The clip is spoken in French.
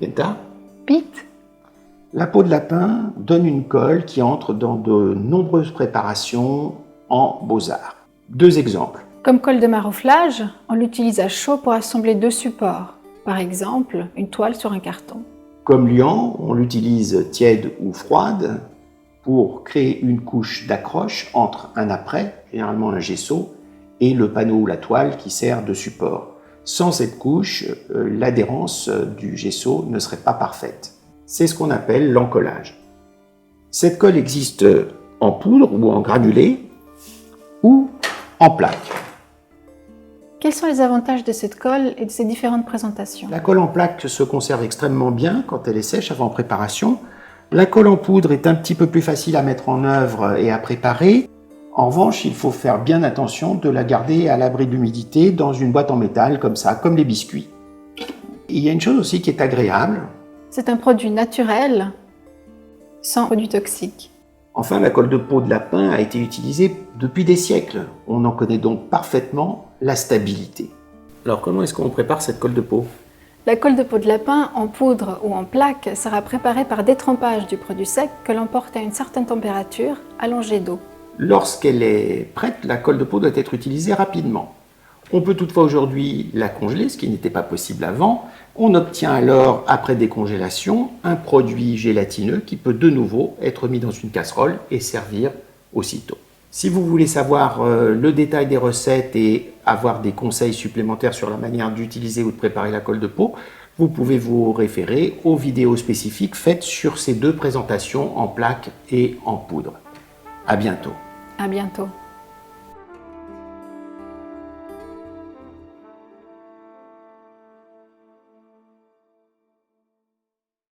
Kenta? Pete? La peau de lapin donne une colle qui entre dans de nombreuses préparations en beaux-arts. 2 exemples. Comme colle de marouflage, on l'utilise à chaud pour assembler 2 supports. Par exemple, une toile sur un carton. Comme liant, on l'utilise tiède ou froide pour créer une couche d'accroche entre un apprêt, généralement un gesso, et le panneau ou la toile qui sert de support. Sans cette couche, l'adhérence du gesso ne serait pas parfaite. C'est ce qu'on appelle l'encollage. Cette colle existe en poudre ou en granulé ou en plaque. Quels sont les avantages de cette colle et de ses différentes présentations? La colle en plaque se conserve extrêmement bien quand elle est sèche avant préparation. La colle en poudre est un petit peu plus facile à mettre en œuvre et à préparer. En revanche, il faut faire bien attention de la garder à l'abri de l'humidité dans une boîte en métal comme ça, comme les biscuits. Il y a une chose aussi qui est agréable. C'est un produit naturel, sans produits toxiques. Enfin, la colle de peau de lapin a été utilisée depuis des siècles. On en connaît donc parfaitement la stabilité. Alors comment est-ce qu'on prépare cette colle de peau? La colle de peau de lapin en poudre ou en plaque sera préparée par détrempage du produit sec que l'on porte à une certaine température, allongée d'eau. Lorsqu'elle est prête, la colle de peau doit être utilisée rapidement. On peut toutefois aujourd'hui la congeler, ce qui n'était pas possible avant. On obtient alors, après décongélation, un produit gélatineux qui peut de nouveau être mis dans une casserole et servir aussitôt. Si vous voulez savoir le détail des recettes et avoir des conseils supplémentaires sur la manière d'utiliser ou de préparer la colle de peau, vous pouvez vous référer aux vidéos spécifiques faites sur ces 2 présentations en plaque et en poudre. À bientôt. À bientôt.